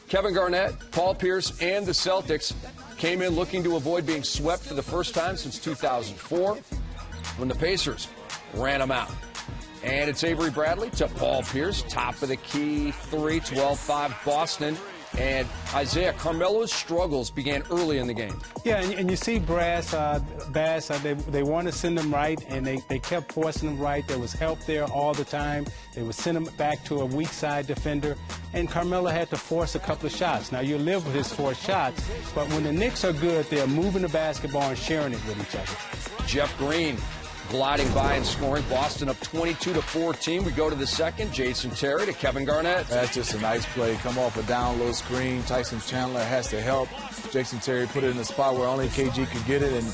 Kevin Garnett, Paul Pierce, and the Celtics came in looking to avoid being swept for the first time since 2004 when the Pacers ran them out. And it's Avery Bradley to Paul Pierce, top of the key, 3, 12-5 Boston. And Isaiah, Carmelo's struggles began early in the game. Yeah, and you see Bass, they want to send them right, and they kept forcing them right. There was help there all the time. They would send them back to a weak side defender, and Carmelo had to force a couple of shots. Now, you live with his forced shots, but when the Knicks are good, they're moving the basketball and sharing it with each other. Jeff Green gliding by and scoring. Boston up 22-14. We go to the second. Jason Terry to Kevin Garnett. That's just a nice play. Come off a down low screen. Tyson Chandler has to help. Jason Terry put it in a spot where only KG could get it. And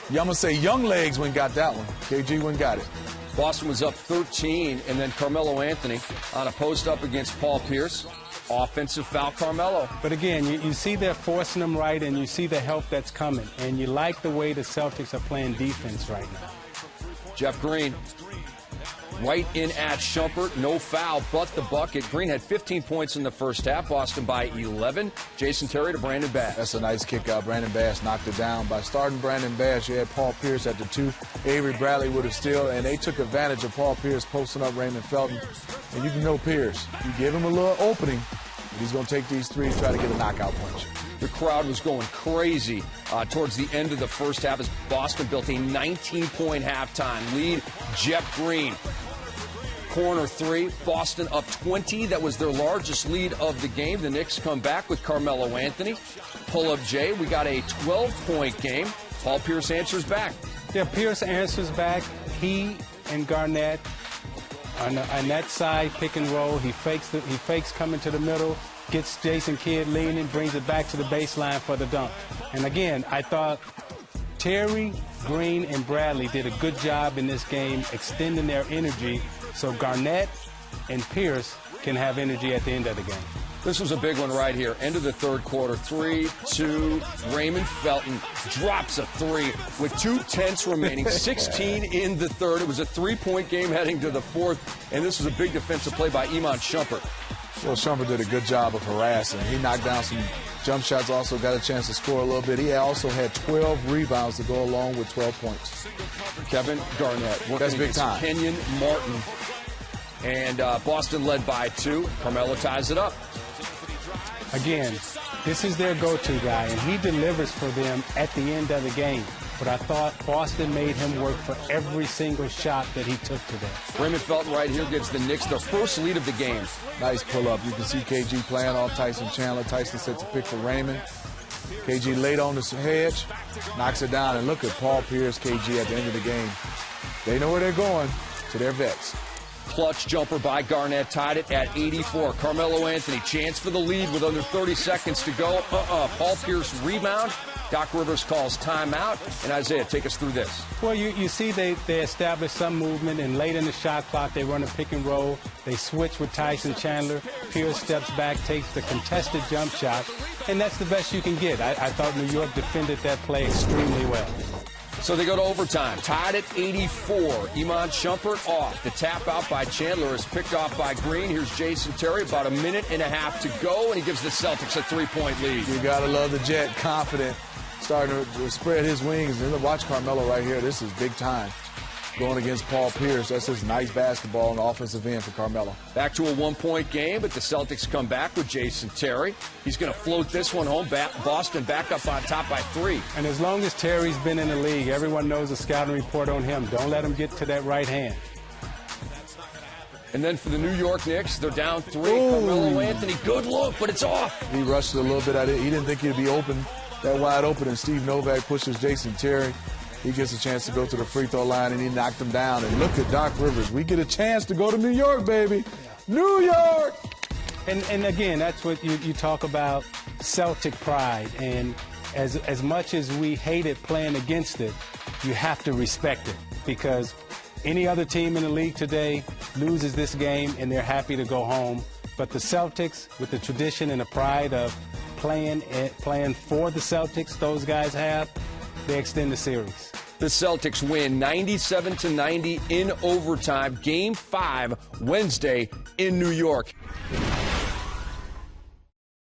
I'm going to say young legs went got that one. KG went got it. Boston was up 13, and then Carmelo Anthony on a post-up against Paul Pierce. Offensive foul, Carmelo. But again, you see they're forcing them right, and you see the help that's coming. And you like the way the Celtics are playing defense right now. Jeff Green right in at Shumpert. No foul, but the bucket. Green had 15 points in the first half. Boston by 11. Jason Terry to Brandon Bass. That's a nice kick out. Brandon Bass knocked it down. By starting Brandon Bass, you had Paul Pierce at the 2. Avery Bradley would have still, and they took advantage of Paul Pierce posting up Raymond Felton. And you can know Pierce. You give him a little opening, and he's going to take these threes, try to get a knockout punch. The crowd was going crazy towards the end of the first half as Boston built a 19-point halftime lead. Jeff Green, corner 3. Boston up 20. That was their largest lead of the game. The Knicks come back with Carmelo Anthony. Pull-up Jay. We got a 12-point game. Paul Pierce answers back. Yeah, Pierce answers back. He and Garnett on that side pick and roll. He fakes coming to the middle. Gets Jason Kidd leaning, brings it back to the baseline for the dunk. And again, I thought Terry, Green, and Bradley did a good job in this game extending their energy so Garnett and Pierce can have energy at the end of the game. This was a big one right here. End of the third quarter. 3-2. Raymond Felton drops a 3 with 2:10 remaining. 16 in the third. It was a 3-point game heading to the fourth. And this was a big defensive play by Iman Shumpert. Well, Shumpert did a good job of harassing. He knocked down some jump shots, also got a chance to score a little bit. He also had 12 rebounds to go along with 12 points. Kevin Garnett. That's big time. Kenyon Martin. And Boston led by 2. Carmelo ties it up. Again, this is their go-to guy, and he delivers for them at the end of the game. But I thought Boston made him work for every single shot that he took today. Raymond Felton right here gives the Knicks their first lead of the game. Nice pull-up. You can see KG playing off Tyson Chandler. Tyson sets a pick for Raymond. KG late on the hedge, knocks it down, and look at Paul Pierce, KG at the end of the game. They know where they're going, to their vets. Clutch jumper by Garnett, tied it at 84. Carmelo Anthony, chance for the lead with under 30 seconds to go. Paul Pierce rebound. Doc Rivers calls timeout. And Isaiah, take us through this. Well, you see they establish some movement, and late in the shot clock, they run a pick and roll. They switch with Tyson Chandler. Pierce steps back, takes the contested jump shot, and that's the best you can get. I thought New York defended that play extremely well. So they go to overtime, tied at 84. Iman Shumpert off. The tap out by Chandler is picked off by Green. Here's Jason Terry, about a minute and a half to go, and he gives the Celtics a 3-point lead. You got to love the Jet, confident, starting to spread his wings. And watch Carmelo right here. This is big time. Going against Paul Pierce. That's his nice basketball on the offensive end for Carmelo. Back to a 1-point game, but the Celtics come back with Jason Terry. He's going to float this one home. Boston back up on top by 3. And as long as Terry's been in the league, everyone knows the scouting report on him. Don't let him get to that right hand. And then for the New York Knicks, they're down 3. Carmelo Anthony, good look, but it's off. He rushed it a little bit. He didn't think he'd be open, that wide open, and Steve Novak pushes Jason Terry. He gets a chance to go to the free throw line, and he knocked him down. And look at Doc Rivers. We get a chance to go to New York, baby. New York! And again, that's what you talk about, Celtic pride. And as much as we hate it playing against it, you have to respect it. Because any other team in the league today loses this game, and they're happy to go home. But the Celtics, with the tradition and the pride of playing for the Celtics those guys have, they extend the series. The Celtics win 97-90 in overtime. Game 5 Wednesday in New York.